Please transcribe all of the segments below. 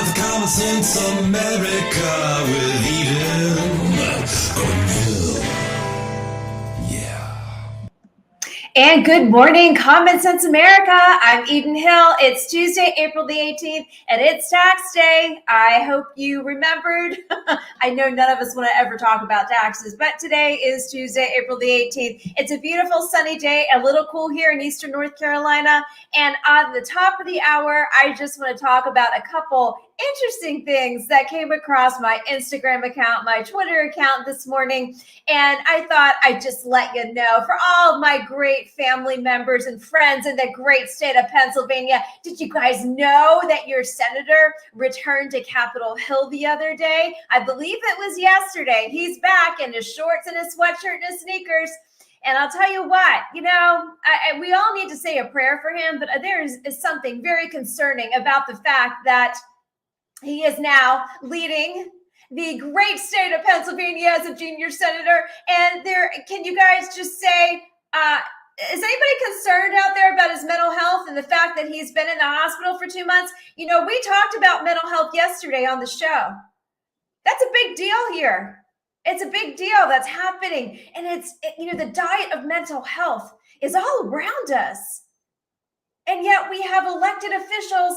of Common Sense America with Eden Cornell. Yeah. And good morning, Common Sense America. I'm Eden Hill. It's Tuesday, April the 18th, and it's tax day. I hope you remembered. I know none of us want to ever talk about taxes, but today is Tuesday, April the 18th. It's a beautiful sunny day, a little cool here in Eastern North Carolina. And on the top of the hour, I just want to talk about a couple interesting things that came across my Instagram account, my Twitter account this morning. And I thought I'd just let you know, for all of my great family members and friends in the great state of Pennsylvania, did you guys know that your senator returned to Capitol Hill the other day? I believe it was yesterday. He's back in his shorts and his sweatshirt and his sneakers. And I'll tell you what, we all need to say a prayer for him, but there is something very concerning about the fact that he is now leading the great state of Pennsylvania as a junior senator. And can you guys just say, is anybody concerned out there about his mental health and the fact that he's been in the hospital for 2 months? You know, we talked about mental health yesterday on the show. That's a big deal here. It's a big deal that's happening. And the diet of mental health is all around us. And yet we have elected officials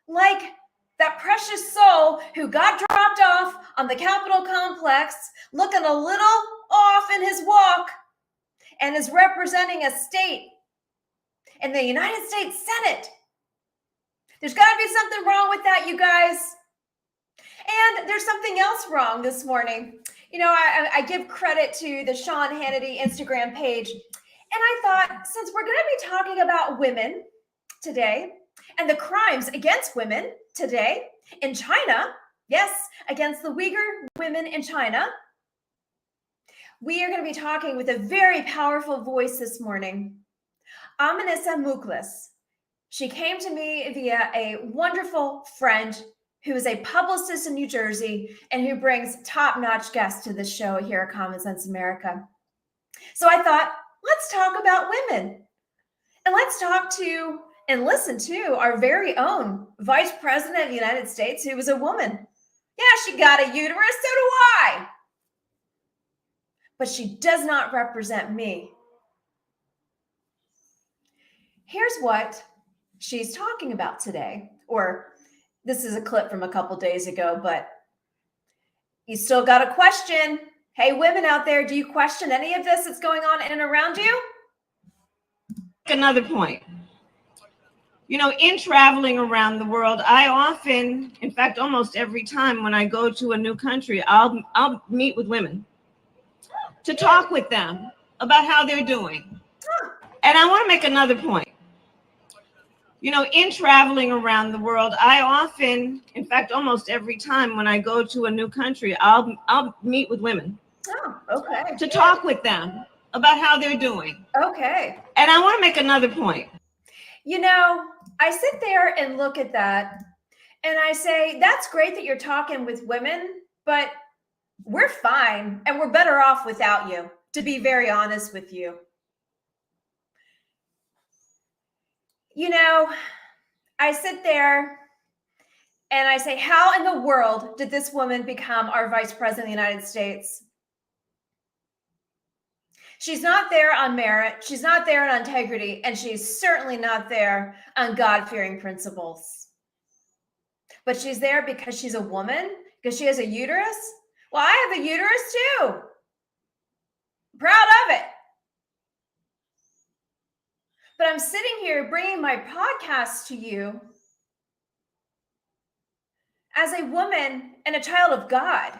like that precious soul who got dropped off on the Capitol complex, looking a little off in his walk, and is representing a state in the United States Senate. There's got to be something wrong with that, you guys. And there's something else wrong this morning. You know, I give credit to the Sean Hannity Instagram page. And I thought, since we're going to be talking about women today and the crimes against women today in China, yes, against the Uyghur women in China, we are going to be talking with a very powerful voice this morning, Aminnisa Mukhlis. She came to me via a wonderful friend who is a publicist in New Jersey and who brings top-notch guests to this show here at Common Sense America. So I thought, let's talk about women. And let's talk to and listen to our very own Vice President of the United States, who was a woman. Yeah, she got a uterus, so do I. But she does not represent me. Here's what she's talking about today, or this is a clip from a couple days ago, but you still got a question. Hey, women out there, do you question any of this that's going on in and around you? Another point. You know, in traveling around the world, I often, in fact, almost every time when I go to a new country, I'll meet with women to talk with them about how they're doing. And I want to make another point. You know, in traveling around the world, I often, in fact, almost every time when I go to a new country, I'll meet with women. Oh, okay. To talk with them about how they're doing. Okay. And I want to make another point. You know, I sit there and look at that and I say, that's great that you're talking with women, but we're fine and we're better off without you, to be very honest with you. You know, I sit there and I say, how in the world did this woman become our Vice President of the United States? She's not there on merit. She's not there on integrity. And she's certainly not there on God-fearing principles. But she's there because she's a woman, because she has a uterus. Well, I have a uterus too. I'm proud of it. But I'm sitting here bringing my podcast to you as a woman and a child of God.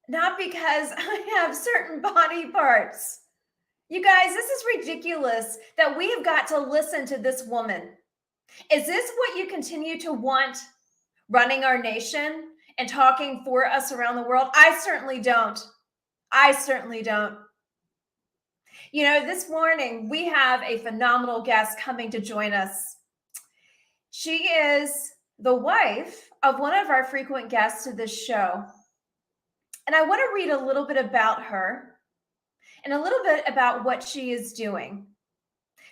Not because I have certain body parts. You guys, this is ridiculous that we have got to listen to this woman. Is this what you continue to want running our nation and talking for us around the world? I certainly don't. I certainly don't. You know, this morning we have a phenomenal guest coming to join us. She is the wife of one of our frequent guests to this show. And I want to read a little bit about her and a little bit about what she is doing.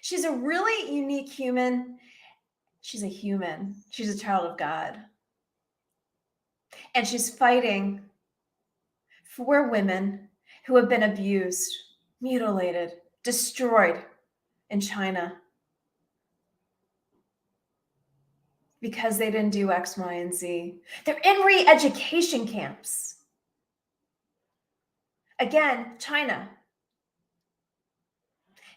She's a really unique human. She's a human. She's a child of God. And she's fighting for women who have been abused, mutilated, destroyed in China because they didn't do X, Y, and Z. They're in re-education camps. Again, China.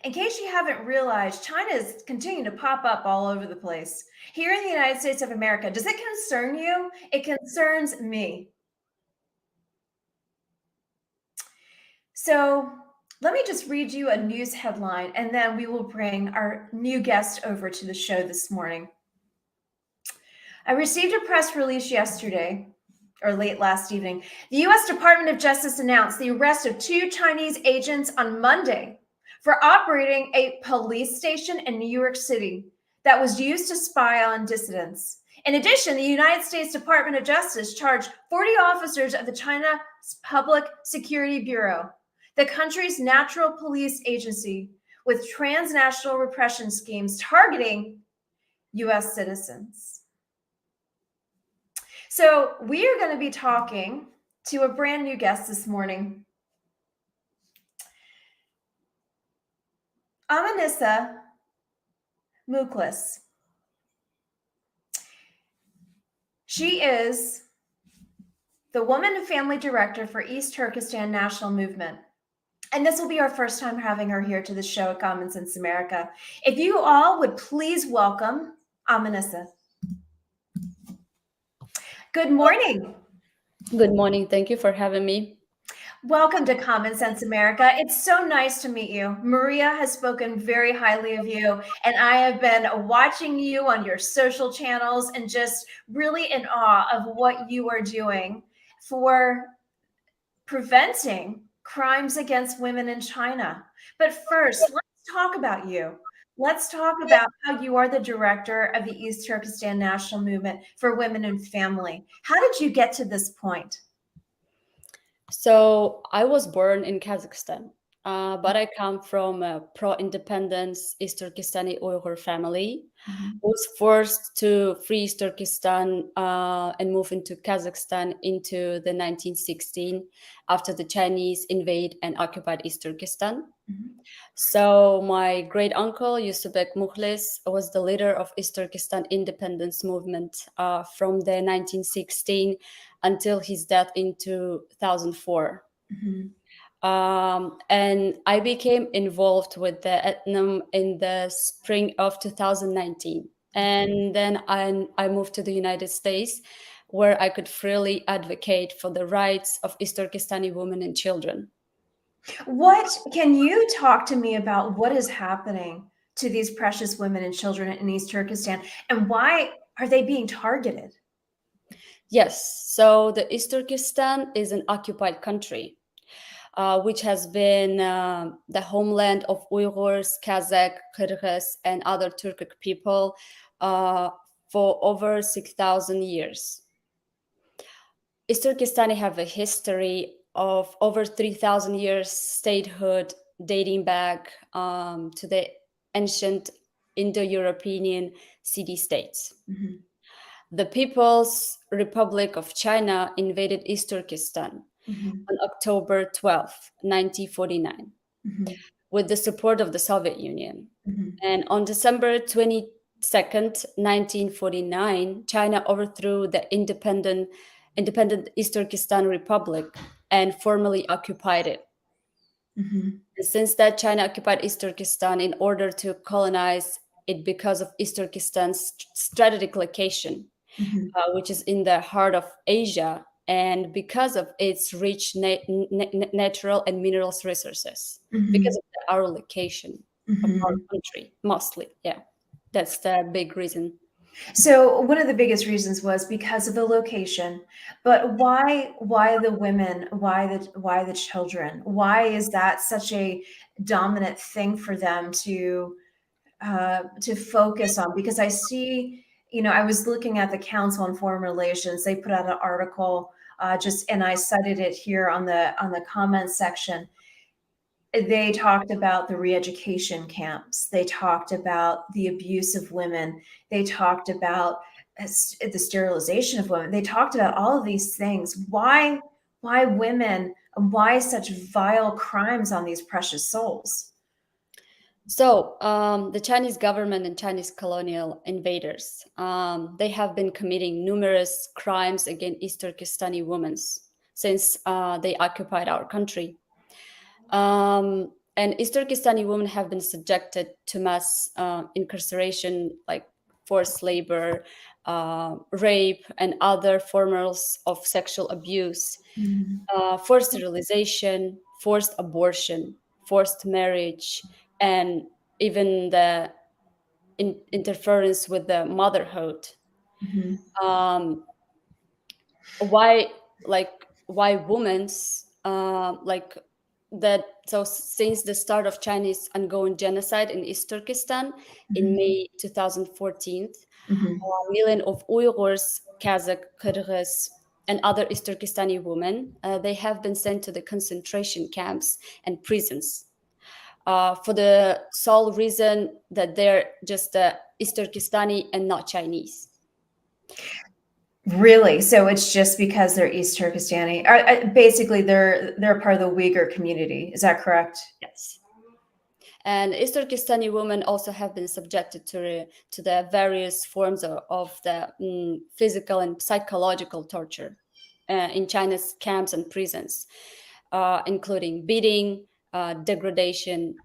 In case you haven't realized, China is continuing to pop up all over the place. Here in the United States of America, does it concern you? It concerns me. So let me just read you a news headline, and then we will bring our new guest over to the show this morning. I received a press release yesterday, or late last evening. The U.S. Department of Justice announced the arrest of 2 Chinese agents on Monday for operating a police station in New York City that was used to spy on dissidents. In addition, the United States Department of Justice charged 40 officers of the China Public Security Bureau, the country's natural police agency, with transnational repression schemes targeting U.S. citizens. So we are going to be talking to a brand new guest this morning. Aminnisa Mukhlis. She is the Woman and Family Director for East Turkistan National Movement. And this will be our first time having her here to the show at Common Sense America. If you all would please welcome Aminnisa. Good morning. Good morning. Thank you for having me. Welcome to Common Sense America. It's so nice to meet you. Maria has spoken very highly of you, and I have been watching you on your social channels and just really in awe of what you are doing for preventing crimes against women in China. But first, let's talk about you. Let's talk about how you are the director of the East Turkistan National Movement for Women and Family. How did you get to this point? So I was born in Kazakhstan, but I come from a pro-independence East Turkestani Uyghur family who was forced to flee East Turkestan and move into Kazakhstan into the 1916 after the Chinese invade and occupied East Turkestan. So my great uncle Yusubek Mukhlis was the leader of East Turkestan independence movement from the 1916 until his death in 2004. And I became involved with the Ethnum in the spring of 2019. And then I moved to the United States, where I could freely advocate for the rights of East Turkestani women and children. What can you talk to me about what is happening to these precious women and children in East Turkestan, and why are they being targeted? Yes, so the East Turkestan is an occupied country, which has been the homeland of Uyghurs, Kazakh, Kyrgyz, and other Turkic people for over 6,000 years. East Turkestani have a history of over 3,000 years statehood dating back to the ancient Indo-European city-states. The People's Republic of China invaded East Turkestan on October 12, 1949, with the support of the Soviet Union. And on December 22nd, 1949, China overthrew the independent East Turkestan Republic and formally occupied it. And since that, China occupied East Turkestan in order to colonize it because of East Turkestan's strategic location, which is in the heart of Asia, and because of its rich natural and minerals resources, because of our location of our country, mostly. Yeah, that's the big reason. So one of the biggest reasons was because of the location, but why the women? Why the children? Why is that such a dominant thing for them to focus on? Because I see, I was looking at the Council on Foreign Relations. They put out an article and I cited it here on the comment section. They talked about the re-education camps. They talked about the abuse of women. They talked about the sterilization of women. They talked about all of these things. Why women? Why such vile crimes on these precious souls? So the Chinese government and Chinese colonial invaders, they have been committing numerous crimes against East Turkestani women since they occupied our country. And East Turkestani women have been subjected to mass incarceration, like forced labor, rape, and other forms of sexual abuse, forced sterilization, forced abortion, forced marriage, and even the interference with the motherhood. Um, why, why women's like that? So since the start of Chinese ongoing genocide in East Turkestan in May 2014, a million of Uyghurs, Kazakh, Kyrgyz, and other East Turkestani women, they have been sent to the concentration camps and prisons for the sole reason that they're just East Turkestani and not Chinese. Really? So it's just because they're East Turkestani? Basically, they're a part of the Uyghur community. Is that correct? Yes. And East Turkestani women also have been subjected to the various forms of the physical and psychological torture in China's camps and prisons, including beating, degradation,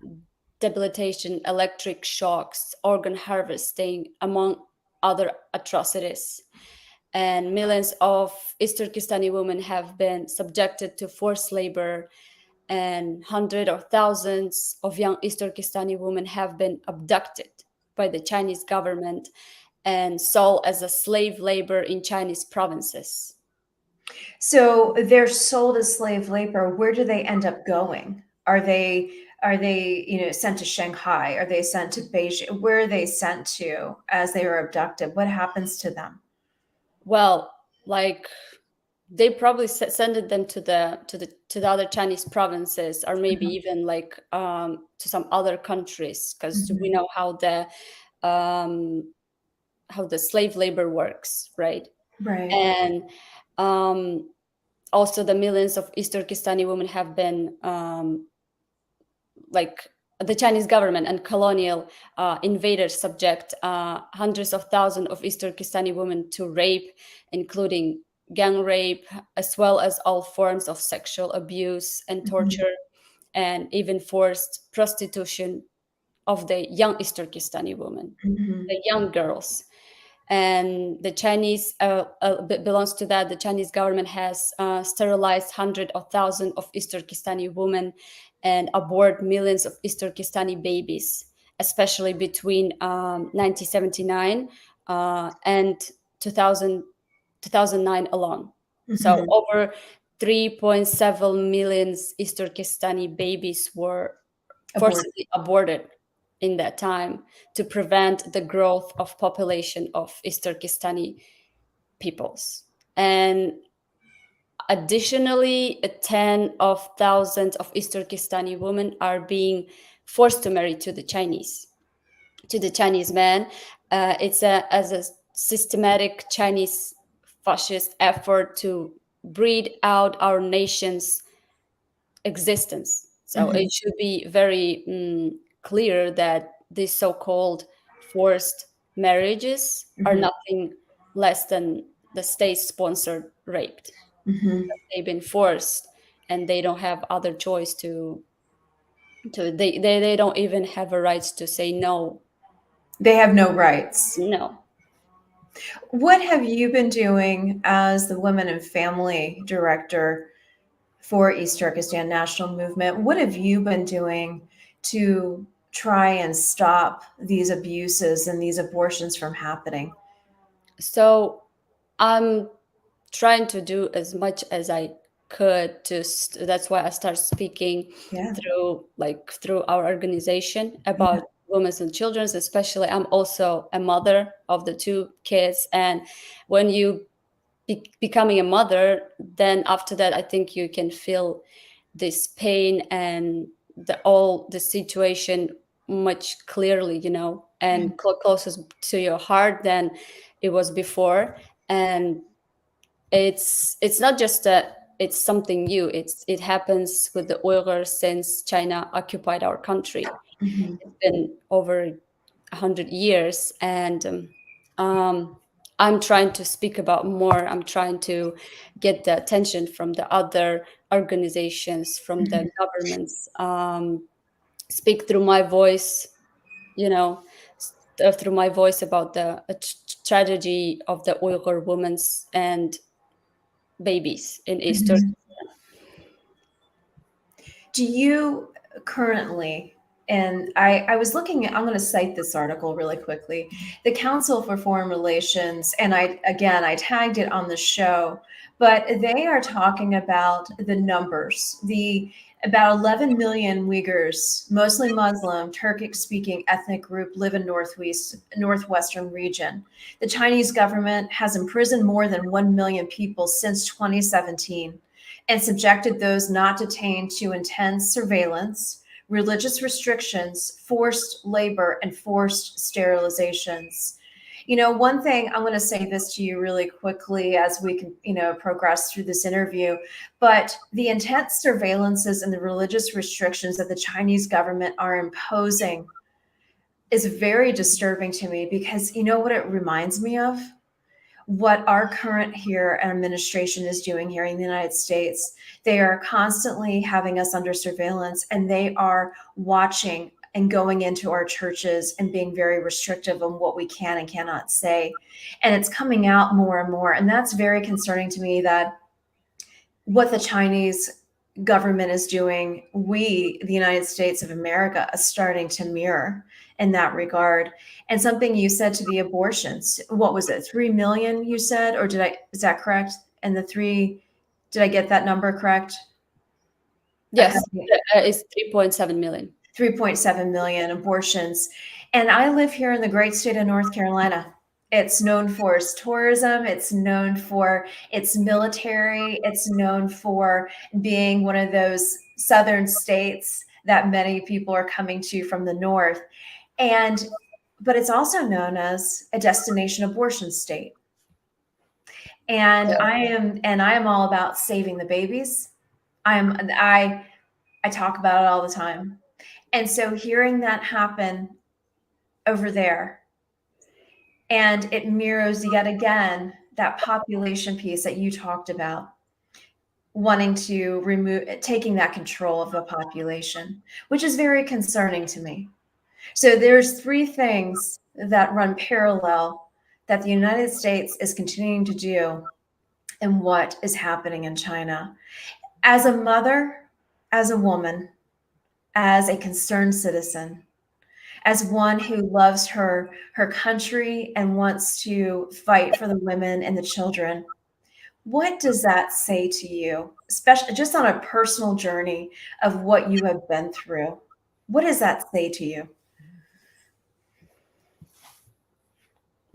debilitation, electric shocks, organ harvesting, among other atrocities. And millions of East Turkestani women have been subjected to forced labor, and hundreds or thousands of young East Turkestani women have been abducted by the Chinese government and sold as a slave labor in Chinese provinces. So they're sold as slave labor. Where do they end up going? Are they sent to Shanghai? Are they sent to Beijing? Where are they sent to as they are abducted? What happens to them? Well, like they probably sent them to the other Chinese provinces, or maybe even like to some other countries, because we know how the slave labor works, right? Right. And also the millions of East Turkestani women have been like the Chinese government and colonial invaders subject hundreds of thousands of East Turkestani women to rape, including gang rape, as well as all forms of sexual abuse and torture, and even forced prostitution of the young East Turkestani women, the young girls. And the Chinese belongs to that. The Chinese government has sterilized hundreds of thousands of East Turkestani women and abort millions of East Turkestani babies, especially between 1979 and 2009 alone. So over 3.7 million East Turkestani babies were forcibly aborted in that time to prevent the growth of population of East Turkestani peoples. And additionally, 10 of thousands of East Turkestani women are being forced to marry to the Chinese men. It's as a systematic Chinese fascist effort to breed out our nation's existence. So it should be very clear that these so-called forced marriages are nothing less than the state-sponsored rape. They've been forced, and they don't have other choice to they don't even have a right to say no. They have no rights. No. What have you been doing as the Women and Family Director for East Turkestan National Movement? What have you been doing to try and stop these abuses and these abortions from happening? So I'm trying to do as much as I could. That's why I started speaking through our organization about women and children. Especially, I'm also a mother of the two kids, and when you becoming a mother, then after that, I think you can feel this pain and the situation much clearly, you know, and closest to your heart than it was before. And it's not just that it's something new. It happens with the Uyghurs since China occupied our country. It's been over 100 years, and I'm trying to speak about more. I'm trying to get the attention from the other organizations, from the governments. Speak through my voice, you know, through my voice about the tragedy of the Uyghur women and babies in East Turkey. Do you currently, and I was looking at, I'm going to cite this article really quickly. The Council for Foreign Relations, and I tagged it on the show, but they are talking about the numbers. About 11 million Uyghurs, mostly Muslim, Turkic-speaking ethnic group, live in northwestern region. The Chinese government has imprisoned more than 1 million people since 2017 and subjected those not detained to intense surveillance, religious restrictions, forced labor, and forced sterilizations. You know, one thing, I'm going to say this to you really quickly as we can, progress through this interview, but the intense surveillances and the religious restrictions that the Chinese government are imposing is very disturbing to me, because you know what it reminds me of? What our current here administration is doing here in the United States. They are constantly having us under surveillance, and they are watching and going into our churches and being very restrictive on what we can and cannot say. And it's coming out more and more. And that's very concerning to me, that what the Chinese government is doing, we, the United States of America, are starting to mirror in that regard. And something you said to the abortions, what was it, 3 million you said, or is that correct? And did I get that number correct? Yes, it's 3.7 million. 3.7 million abortions. And I live here in the great state of North Carolina. It's known for its tourism. It's known for its military. It's known for being one of those southern states that many people are coming to from the north. But it's also known as a destination abortion state. And I am all about saving the babies. I talk about it all the time. And so hearing that happen over there, and it mirrors yet again that population piece that you talked about, wanting to taking that control of the population, which is very concerning to me. So there's three things that run parallel that the United States is continuing to do and what is happening in China. As a mother, as a woman, as a concerned citizen, as one who loves her country and wants to fight for the women and the children, what does that say to you, especially just on a personal journey of what you have been through? What does that say to you?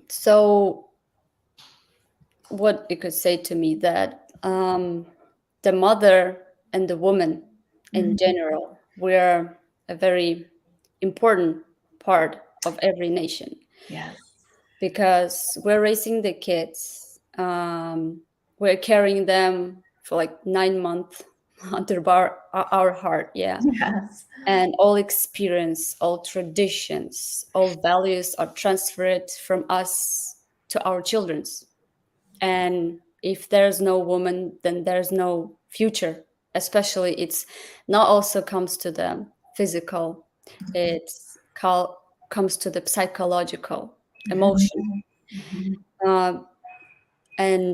So what it could say to me, that the mother and the woman in general, we're a very important part of every nation. Yes. Because we're raising the kids. We're carrying them for like 9 months under our heart. Yeah. Yes. And all experience, all traditions, all values are transferred from us to our children's. And if there's no woman, then there's no future. Especially, it's not also comes to the physical. It's comes to the psychological, emotion. And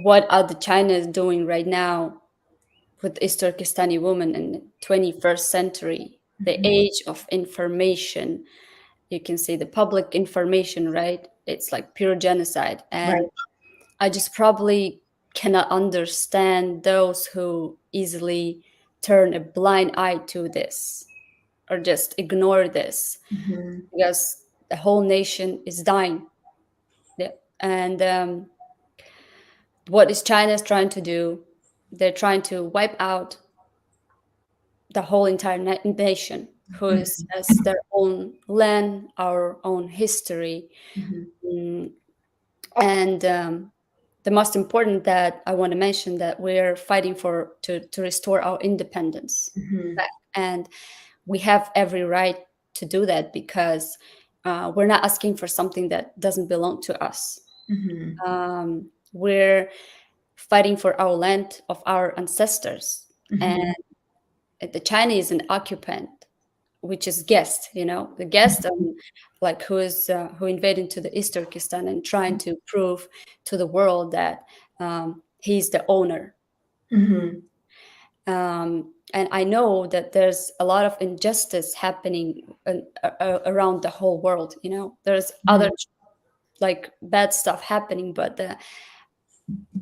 what are the China is doing right now with East Turkestani women in the 21st century, the age of information? You can say the public information, right? It's like pure genocide. And Right. I just probably cannot understand those who easily turn a blind eye to this or just ignore this, because the whole nation is dying. Yeah. And what is China trying to do? They're trying to wipe out the whole entire nation, who has their own land, our own history. Mm, and the most important that I want to mention, that we're fighting for to restore our independence back. And we have every right to do that, because we're not asking for something that doesn't belong to us. We're fighting for our land of our ancestors. And the Chinese is an occupant, which is guest, the guest, like who invaded into the East Turkestan and trying to prove to the world that he's the owner. And I know that there's a lot of injustice happening around the whole world. There's other like bad stuff happening, but the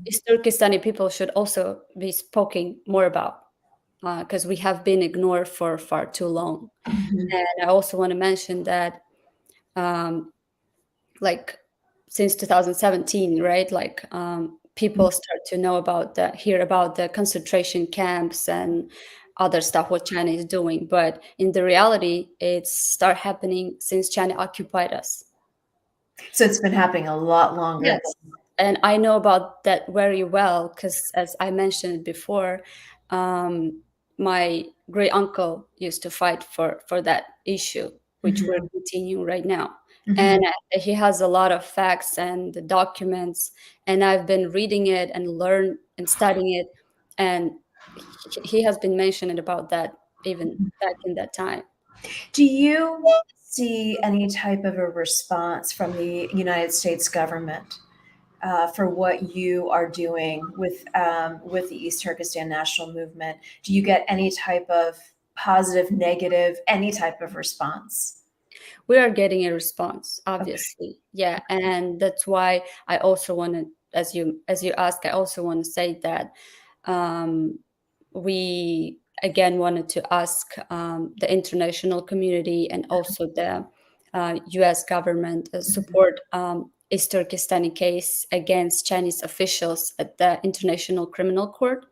East Turkestani people should also be spoken more about, because we have been ignored for far too long. And I also want to mention that, like, since 2017, right? Like, people start to hear about the concentration camps and other stuff what China is doing. But in the reality, it's start happening since China occupied us. So it's been happening a lot longer. Yes. And I know about that very well, because as I mentioned before, my great uncle used to fight for that issue, which we're continuing right now. And he has a lot of facts and the documents, and I've been reading it and learn and studying it, and he has been mentioning about that even back in that time. Do you see any type of a response from the United States government for what you are doing with the East Turkestan National Movement? Do you get any type of positive, negative, any type of response? We are getting a response, obviously. Yeah. And that's why I also want to, as you ask, I also want to say that we again wanted to ask the international community and also the US government support East Turkestani case against Chinese officials at the International Criminal Court.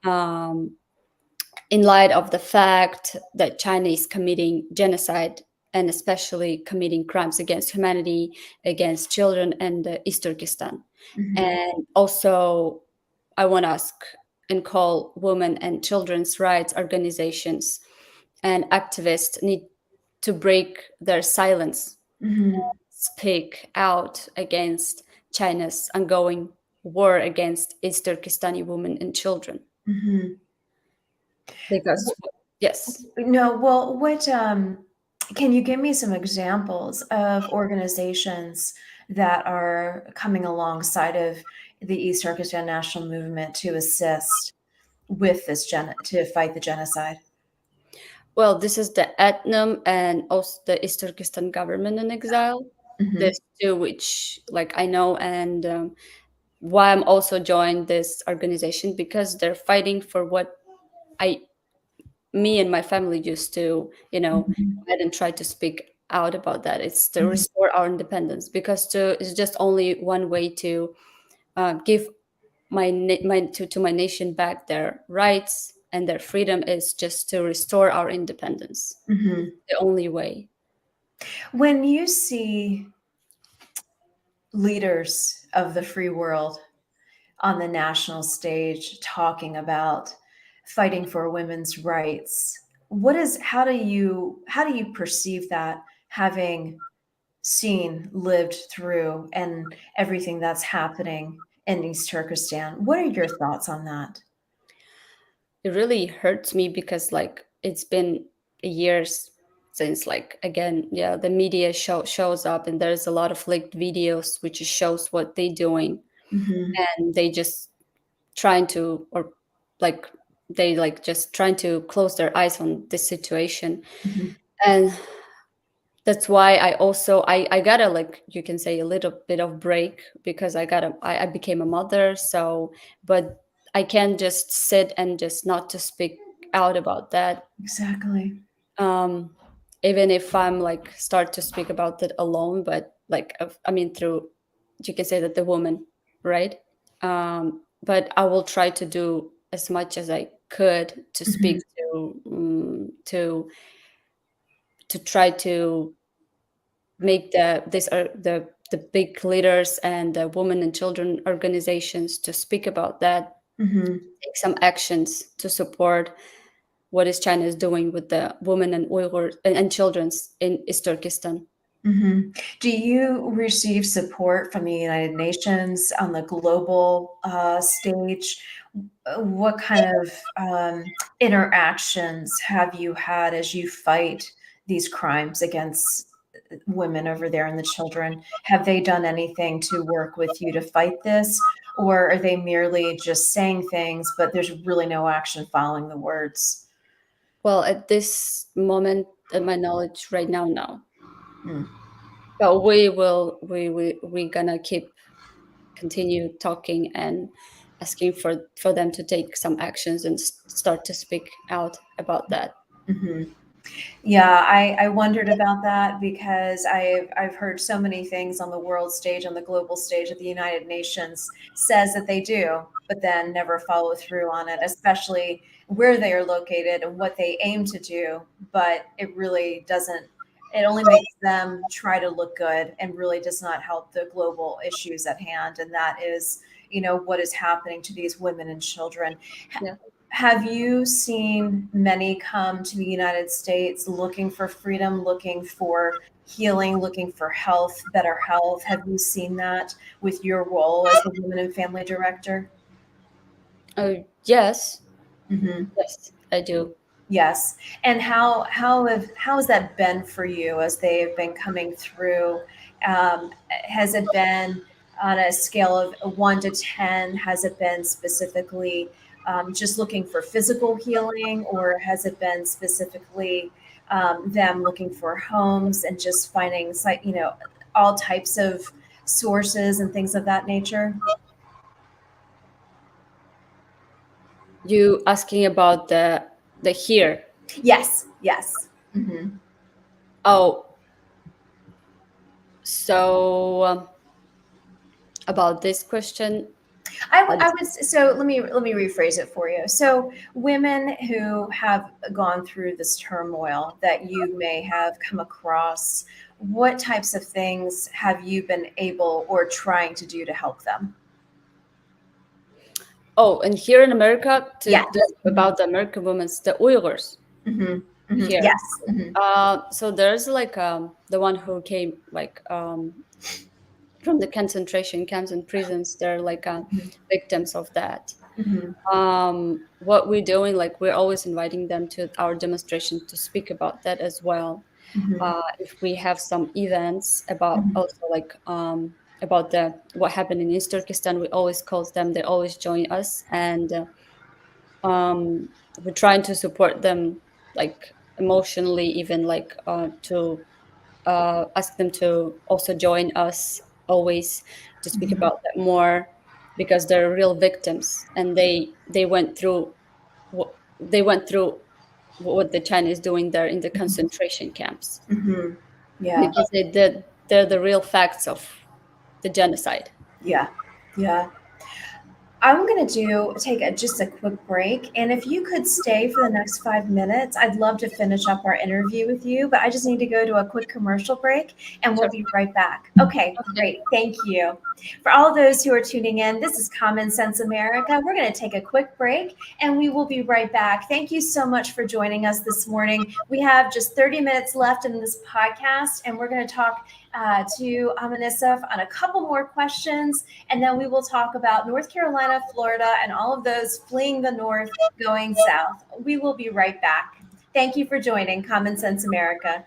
In light of the fact that China is committing genocide, and especially committing crimes against humanity, against children and East Turkestan. And also, I want to ask and call women and children's rights organizations and activists need to break their silence, speak out against China's ongoing war against East Turkestani women and children. Because, yes. No, well, what can you give me some examples of organizations that are coming alongside of the East Turkestan National Movement to assist with this to fight the genocide? Well, this is the Etnum and also the East Turkestan government in exile. There's two which, like, I know, and why I'm also joined this organization, because they're fighting for what me and my family used to, I didn't try to speak out about that. It's to restore our independence, because it's just only one way to give to my nation back their rights and their freedom, is just to restore our independence. The only way. When you see leaders of the free world on the national stage talking about fighting for women's rights, how do you perceive that, having lived through and everything that's happening in East Turkestan? What are your thoughts on that? It really hurts me, because like it's been years since, like, again, yeah, the media shows up and there's a lot of leaked videos which shows what they're doing, and they just trying to, or like they like just trying to close their eyes on this situation. And that's why I got a, like, you can say, a little bit of break, because I became a mother. So, but I can't just sit and just not to speak out about that. Exactly. Even if I'm like start to speak about it alone, but like, I mean, through, you can say that the woman, right? But I will try to do as much as I could to speak to to try to make the big leaders and the women and children organizations to speak about that, take some actions to support what is China is doing with the women and Uyghur and children's in East Turkestan. Do you receive support from the United Nations on the global stage? What kind of interactions have you had as you fight these crimes against women over there and the children? Have they done anything to work with you to fight this? Or are they merely just saying things, but there's really no action following the words? Well, at this moment, in my knowledge right now, no. But we're gonna continue talking and asking for them to take some actions and start to speak out about that. Yeah, I wondered about that because I've heard so many things on the world stage, on the global stage that the United Nations says that they do, but then never follow through on it, especially where they are located and what they aim to do. But it really doesn't, it only makes them try to look good and really does not help the global issues at hand. And that is, what is happening to these women and children. Yeah. Have you seen many come to the United States looking for freedom, looking for healing, looking for health, better health? Have you seen that with your role as the Women and Family Director? Yes. Mm-hmm. Yes, I do. Yes. And how has that been for you as they have been coming through? Has it been on a scale of 1 to 10? Has it been specifically just looking for physical healing, or has it been specifically them looking for homes and just finding, all types of sources and things of that nature? You asking about the here? Yes. Yes. Mm-hmm. Oh, so about this question, so let me rephrase it for you. So women who have gone through this turmoil that you may have come across, what types of things have you been able or trying to do to help them? Oh, and here in America, Yeah. about the American women, the Uyghurs. Here. Yes. Mm-hmm. So there's like the one who came like from the concentration camps and prisons. They're like victims of that. What we're doing, like we're always inviting them to our demonstration to speak about that as well. If we have some events about also like about what happened in East Turkestan, we always call them. They always join us, and we're trying to support them like emotionally, even like to ask them to also join us always to speak about that more, because they're real victims and they went through what the China is doing there in the concentration camps. Yeah. Because they're the real facts of the genocide. Yeah. I'm going to take just a quick break. And if you could stay for the next 5 minutes, I'd love to finish up our interview with you, but I just need to go to a quick commercial break and we'll be right back. Okay, great. Thank you. For all those who are tuning in, this is Common Sense America. We're going to take a quick break and we will be right back. Thank you so much for joining us this morning. We have just 30 minutes left in this podcast, and we're going to talk to Amannisa on a couple more questions, and then we will talk about North Carolina, Florida, and all of those fleeing the north, going south. We will be right back. Thank you for joining Common Sense America.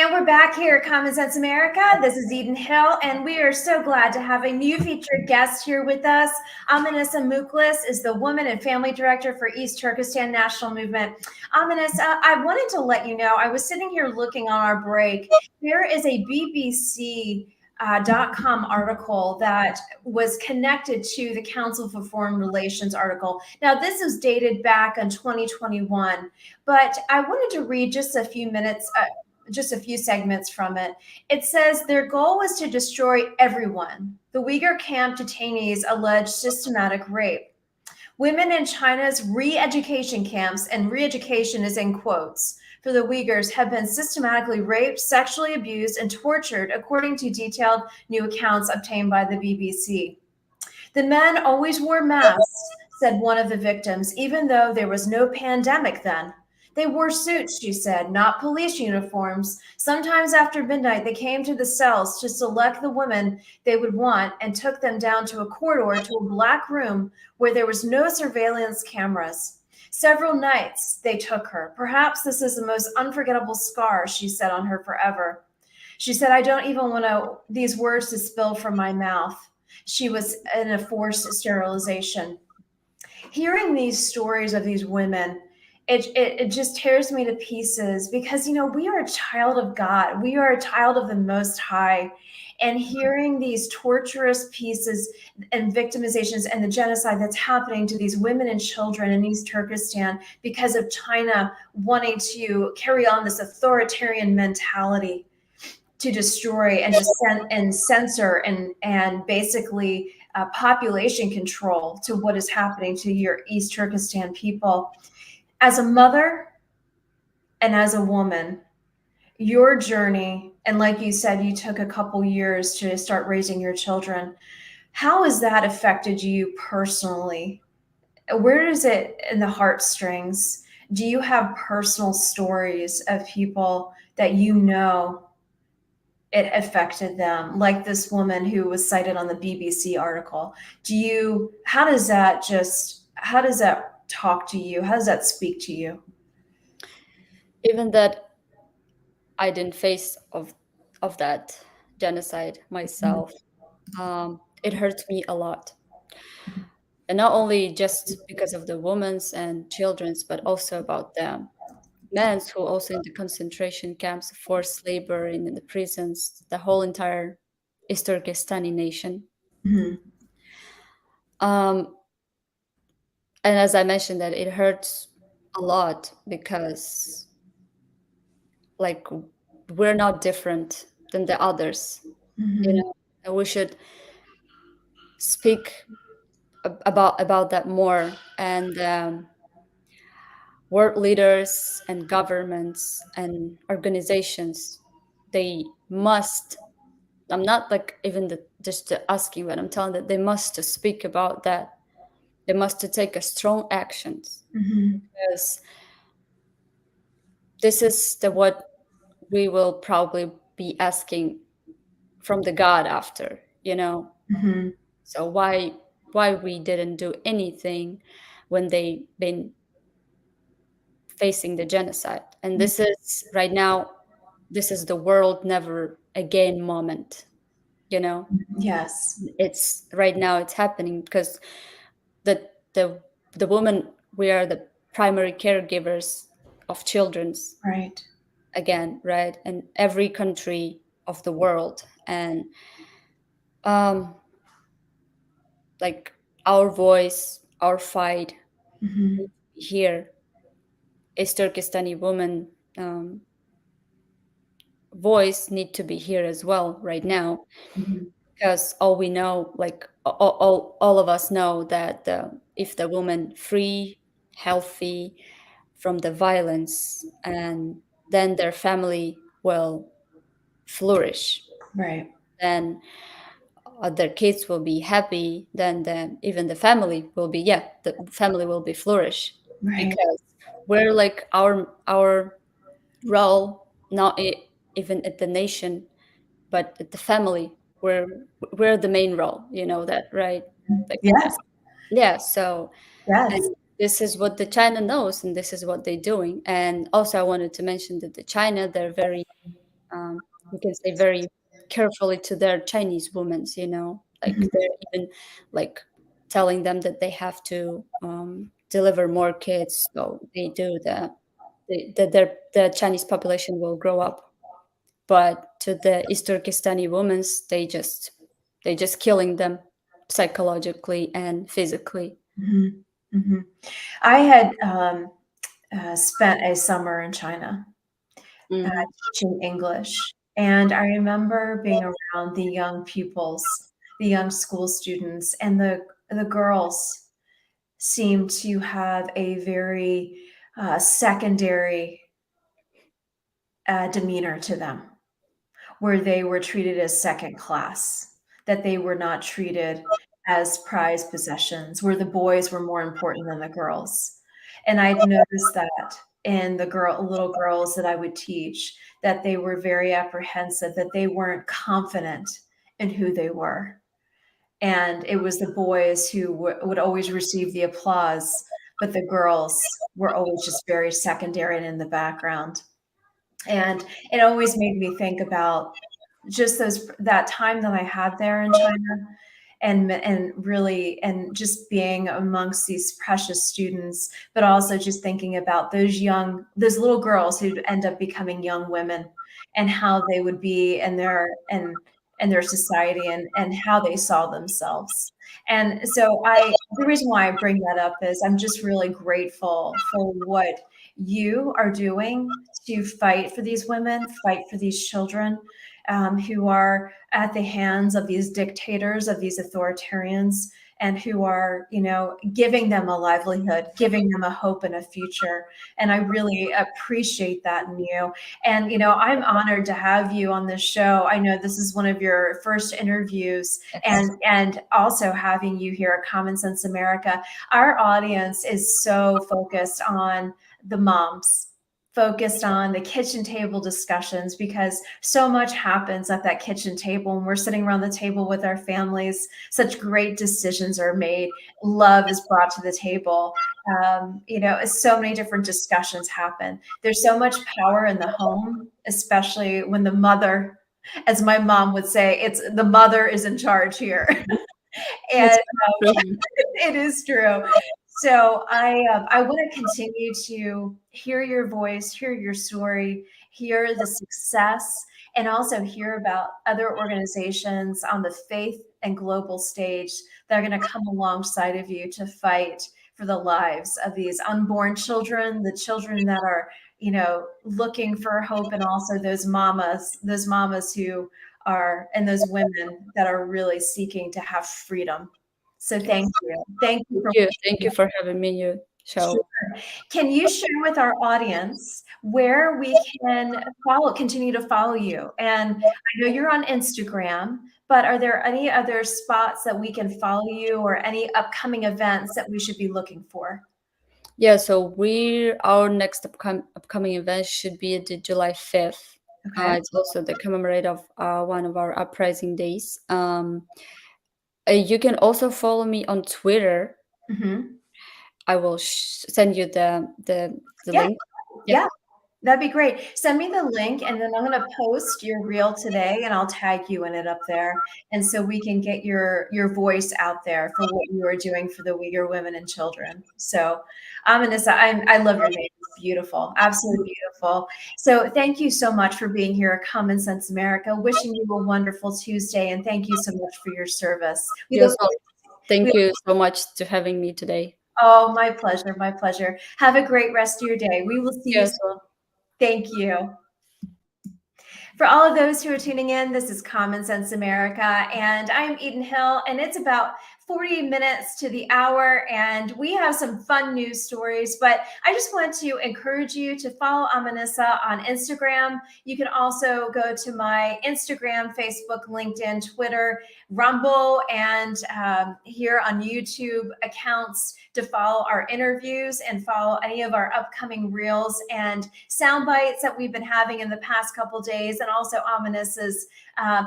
And we're back here at Common Sense America. This is Eden Hill, and we are so glad to have a new featured guest here with us. Aminnisa Mukhlis is the Woman and Family Director for East Turkistan National Movement. Aminnisa, I wanted to let you know, I was sitting here looking on our break. There is a BBC .com article that was connected to the Council for Foreign Relations article. Now, this is dated back in 2021, but I wanted to read just a few minutes, just a few segments from it. It says their goal was to destroy everyone. The Uyghur camp detainees allege systematic rape. Women in China's re-education camps, and re-education is in quotes, for the Uyghurs have been systematically raped, sexually abused, and tortured, according to detailed new accounts obtained by the BBC. The men always wore masks, said one of the victims, even though there was no pandemic then. They wore suits, she said, not police uniforms. Sometimes after midnight, they came to the cells to select the women they would want and took them down to a corridor to a black room where there was no surveillance cameras. Several nights they took her. Perhaps this is the most unforgettable scar, she said, on her forever. She said, I don't even want these words to spill from my mouth. She was in a forced sterilization. Hearing these stories of these women, it just tears me to pieces because, you know, we are a child of God. We are a child of the Most High. And hearing these torturous pieces and victimizations and the genocide that's happening to these women and children in East Turkestan because of China wanting to carry on this authoritarian mentality to destroy and to censor and basically population control to what is happening to your East Turkestan people. As a mother and as a woman, your journey, and like you said, you took a couple years to start raising your children. How has that affected you personally? Where does it in the heartstrings? Do you have personal stories of people that you know it affected them, like this woman who was cited on the BBC article? How does that talk to you? How does that speak to you? Even that I didn't face of that genocide myself, it hurts me a lot. And not only just because of the women's and children's, but also about the men's who also in the concentration camps, forced labor in the prisons, the whole entire East Turkestani nation. Mm-hmm. And as I mentioned, that it hurts a lot because, like, we're not different than the others, Mm-hmm. you know, and we should speak about that more. And world leaders and governments and organizations, they must, I'm not like even just asking, but I'm telling that they must to speak about that. They must to take a strong actions, Mm-hmm. because this is what we will probably be asking from the God after, you know. Mm-hmm. So why we didn't do anything when they been facing the genocide? And this is right now, this is the world never again moment, you know. Yes. It's right now it's happening because the the the women, we are the primary caregivers of children's Right. again, right, in every country of the world. And like our voice, our fight, Mm-hmm. here is Turkestani woman voice need to be here as well right now, Mm-hmm. because all we know, like all of us know that if the woman free, healthy from the violence, and then their family will flourish, Right. then their kids will be happy, then even the family will be, yeah, the family will be flourish, Right. because we're like our role, not even at the nation, but at the family, we're the main role, you know that, right? Like, Yes. yeah, so, Yes. and this is what the China knows, and this is what they're doing. And also I wanted to mention that the China, they're very you can say, very carefully to their Chinese women, like they're even like telling them that they have to deliver more kids, so they do the Chinese population will grow up. But to the East Turkestani women, they just killing them psychologically and physically. I had spent a summer in China teaching English. And I remember being around the young pupils, the young school students, and the girls seemed to have a very secondary demeanor to them, where they were treated as second class, that they were not treated as prized possessions, where the boys were more important than the girls. And I'd noticed that in the little girls that I would teach, that they were very apprehensive, that they weren't confident in who they were. And it was the boys who would always receive the applause, but the girls were always just very secondary and in the background. And it always made me think about just that time that I had there in China, and really, and just being amongst these precious students, but also just thinking about those little girls who'd end up becoming young women, and how they would be in their society, and how they saw themselves. And so the reason why I bring that up is I'm just really grateful for what you are doing to fight for these women, fight for these children, who are at the hands of these dictators, of these authoritarians, and who are, giving them a livelihood, giving them a hope and a future. And I really appreciate that in you. And, I'm honored to have you on this show. I know this is one of your first interviews, and also having you here at Common Sense America. Our audience is so focused on the moms, focused on the kitchen table discussions, because so much happens at that kitchen table when we're sitting around the table with our families. Such great decisions are made. Love is brought to the table. So many different discussions happen. There's so much power in the home, especially when the mother, as my mom would say, it's the mother is in charge here. And it is true. So I want to continue to hear your voice, hear your story, hear the success, and also hear about other organizations on the faith and global stage that are going to come alongside of you to fight for the lives of these unborn children, the children that are, looking for hope, and also those mamas who are, and those women that are really seeking to have freedom. So thank you. Thank you for having me on your show. Sure. Can you share with our audience where we can continue to follow you? And I know you're on Instagram, but are there any other spots that we can follow you, or any upcoming events that we should be looking for? Yeah, so our next upcoming event should be the July 5th. Okay. It's also the commemorate of one of our uprising days. You can also follow me on Twitter. I will send you the link. Yeah, that'd be great. Send me the link, and then I'm going to post your reel today, and I'll tag you in it up there, and so we can get your voice out there for what you are doing for the Uyghur women and children. So, Amannisa, I love your name. It's beautiful, absolutely beautiful. So, thank you so much for being here at Common Sense America. Wishing you a wonderful Tuesday, and thank you so much for your service. Thank you so much to having me today. Oh, my pleasure. My pleasure. Have a great rest of your day. We will see you soon. Thank you. For all of those who are tuning in, this is Common Sense America, and I'm Eden Hill, and it's about 40 minutes to the hour, and we have some fun news stories, but I just want to encourage you to follow Amannisa on Instagram. You can also go to my Instagram, Facebook, LinkedIn, Twitter, Rumble and here on YouTube accounts to follow our interviews and follow any of our upcoming reels and sound bites that we've been having in the past couple days, and also Aminnisa's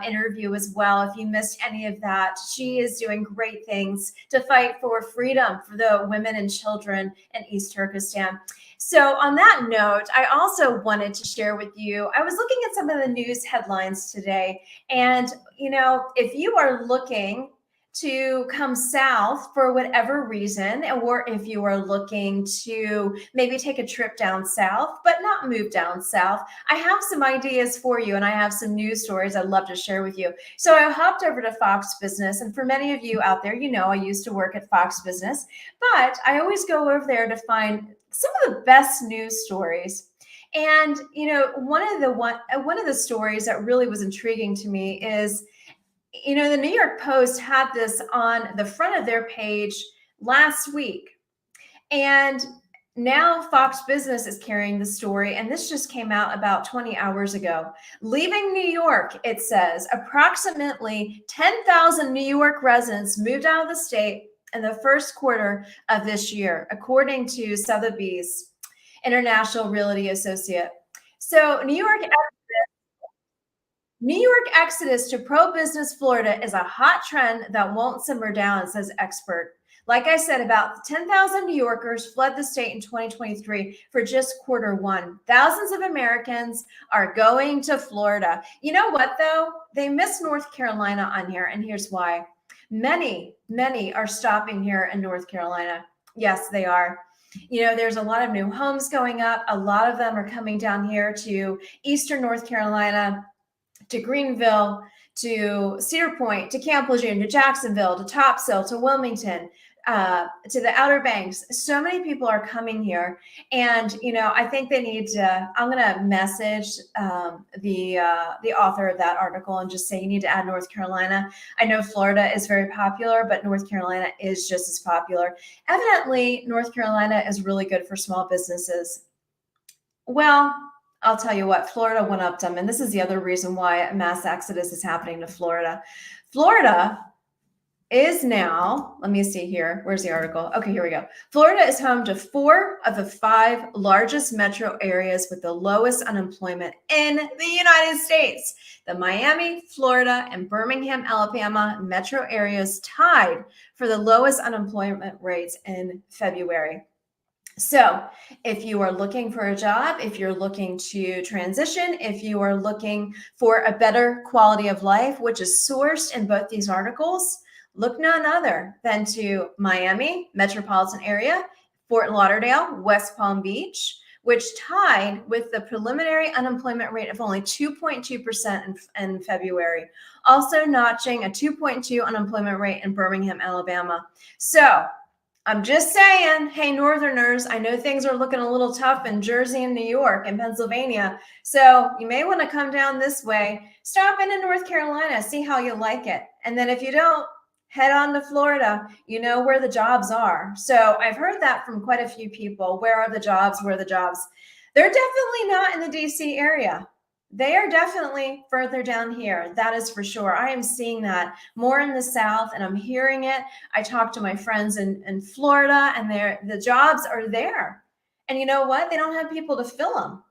interview as well. If you missed any of that, she is doing great things to fight for freedom for the women and children in East Turkestan. So on that note, I also wanted to share with you, I was looking at some of the news headlines today, and if you are looking to come south for whatever reason, or if you are looking to maybe take a trip down south, but not move down south, I have some ideas for you, and I have some news stories I'd love to share with you. So I hopped over to Fox Business, and for many of you out there, I used to work at Fox Business, but I always go over there to find some of the best news stories. And one of the stories that really was intriguing to me is, the New York Post had this on the front of their page last week, and now Fox Business is carrying the story, and this just came out about 20 hours ago. Leaving New York, it says, approximately 10,000 New York residents moved out of the state in the first quarter of this year, according to Sotheby's International Realty Associate. So New York exodus to pro-business Florida is a hot trend that won't simmer down, says expert. Like I said, about 10,000 New Yorkers fled the state in 2023 for just quarter one. Thousands of Americans are going to Florida. You know what, though? They miss North Carolina on here, and here's why. Many are stopping here in North Carolina. Yes, they are. There's a lot of new homes going up. A lot of them are coming down here to Eastern North Carolina, to Greenville, to Cedar Point, to Camp Lejeune, to Jacksonville, to Topsail, to Wilmington, to the Outer Banks. So many people are coming here, and I think they need to. I'm going to message the author of that article and just say you need to add North Carolina. I know Florida is very popular, but North Carolina is just as popular. Evidently, North Carolina is really good for small businesses. Well, I'll tell you what, Florida went up them, and this is the other reason why a mass exodus is happening to Florida. Florida is now, let me see here. Where's the article? Okay, here we go. Florida is home to 4 of the 5 largest metro areas with the lowest unemployment in the United States. The Miami, Florida, and Birmingham, Alabama metro areas tied for the lowest unemployment rates in February. So if you are looking for a job, if you're looking to transition, if you are looking for a better quality of life, which is sourced in both these articles, look none other than to Miami metropolitan area, Fort Lauderdale, West Palm Beach, which tied with the preliminary unemployment rate of only 2.2% in February, also notching a 2.2 unemployment rate in Birmingham, Alabama. So I'm just saying, hey, Northerners, I know things are looking a little tough in Jersey and New York and Pennsylvania. So you may want to come down this way, stop in North Carolina, see how you like it. And then if you don't, head on to Florida, where the jobs are. So I've heard that from quite a few people. Where are the jobs? Where are the jobs? They're definitely not in the DC area. They are definitely further down here. That is for sure. I am seeing that more in the South, and I'm hearing it. I talk to my friends in Florida, and the jobs are there. And you know what? They don't have people to fill them.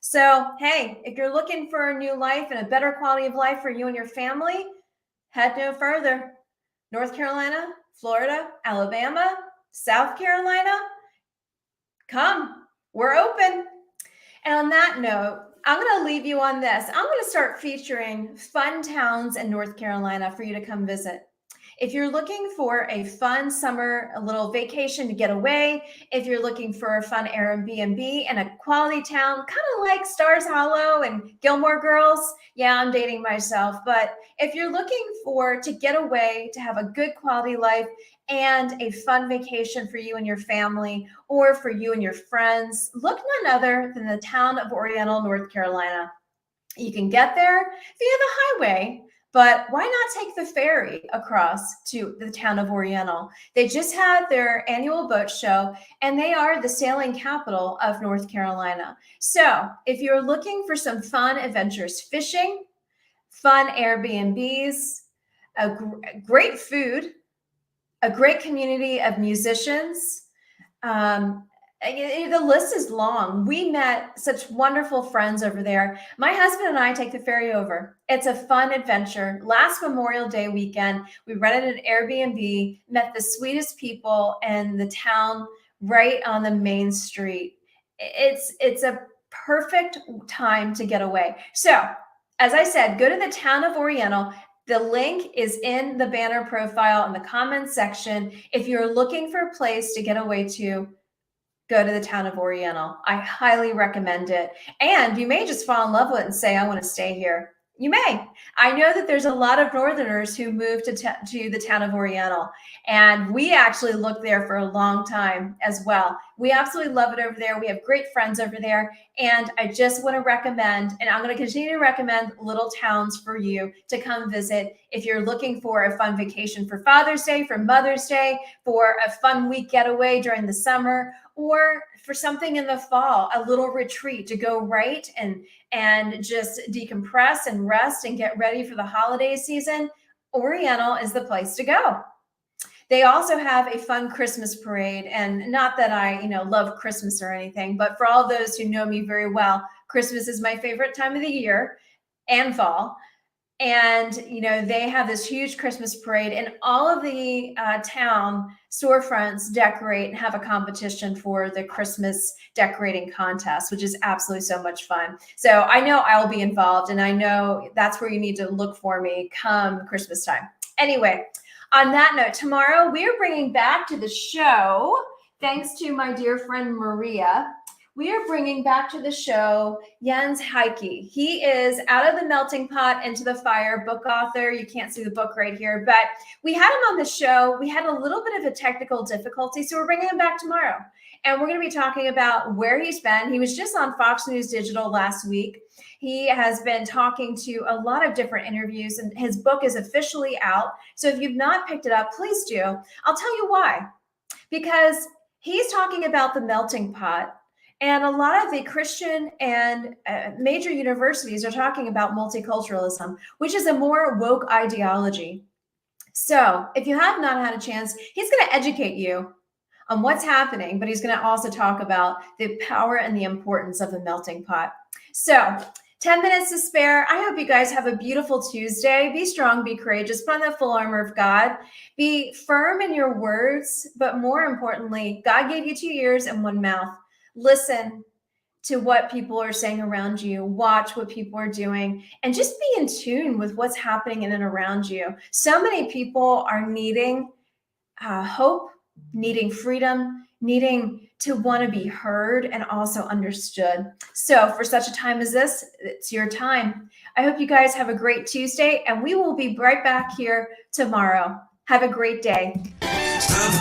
So, hey, if you're looking for a new life and a better quality of life for you and your family, head no further. North Carolina, Florida, Alabama, South Carolina, come. We're open. And on that note, I'm going to leave you on this. I'm going to start featuring fun towns in North Carolina for you to come visit. If you're looking for a fun summer, a little vacation to get away, if you're looking for a fun Airbnb in a quality town, kind of like Stars Hollow and Gilmore Girls, yeah, I'm dating myself, but if you're looking to get away, to have a good quality life and a fun vacation for you and your family, or for you and your friends, look none other than the town of Oriental, North Carolina. You can get there via the highway, but why not take the ferry across to the town of Oriental? They just had their annual boat show, and they are the sailing capital of North Carolina. So if you're looking for some fun adventures, fishing, fun Airbnbs, great food, a great community of musicians. The list is long. We met such wonderful friends over there. My husband and I take the ferry over. It's a fun adventure. Last Memorial Day weekend, we rented an Airbnb, met the sweetest people in the town right on the main street. It's a perfect time to get away. So, as I said, go to the town of Oriental. The link is in the banner profile in the comments section. If you're looking for a place to get away to, go to the town of Oriental. I highly recommend it. And you may just fall in love with it and say, I want to stay here. You may. I know that there's a lot of Northerners who moved to the town of Oriental, and we actually looked there for a long time as well. We absolutely love it over there. We have great friends over there, and I just want to recommend, and I'm going to continue to recommend little towns for you to come visit if you're looking for a fun vacation for Father's Day, for Mother's Day, for a fun week getaway during the summer, or for something in the fall, a little retreat to go right and just decompress and rest and get ready for the holiday season. Oriental is the place to go. They also have a fun Christmas parade, and not that I, love Christmas or anything, but for all those who know me very well, Christmas is my favorite time of the year, and fall. And, they have this huge Christmas parade, and all of the town storefronts decorate and have a competition for the Christmas decorating contest, which is absolutely so much fun. So I know I'll be involved, and I know that's where you need to look for me come Christmas time. Anyway, on that note, tomorrow we are bringing back to the show, thanks to my dear friend Maria, we are bringing back to the show Jens Heike. He is Out of the Melting Pot Into the Fire book author. You can't see the book right here, but we had him on the show. We had a little bit of a technical difficulty, so we're bringing him back tomorrow. And we're going to be talking about where he's been. He was just on Fox News Digital last week. He has been talking to a lot of different interviews, and his book is officially out. So if you've not picked it up, please do. I'll tell you why. Because he's talking about the melting pot. And a lot of the Christian and major universities are talking about multiculturalism, which is a more woke ideology. So if you have not had a chance, he's going to educate you on what's happening, but he's going to also talk about the power and the importance of the melting pot. So 10 minutes to spare. I hope you guys have a beautiful Tuesday. Be strong, be courageous, put on the full armor of God. Be firm in your words, but more importantly, God gave you 2 ears and 1 mouth. Listen to what people are saying around you, watch what people are doing, and just be in tune with what's happening in and around you. So many people are needing hope, needing freedom, needing to want to be heard and also understood. So for such a time as this, it's your time. I hope you guys have a great Tuesday, and we will be right back here tomorrow. Have a great day. It's time for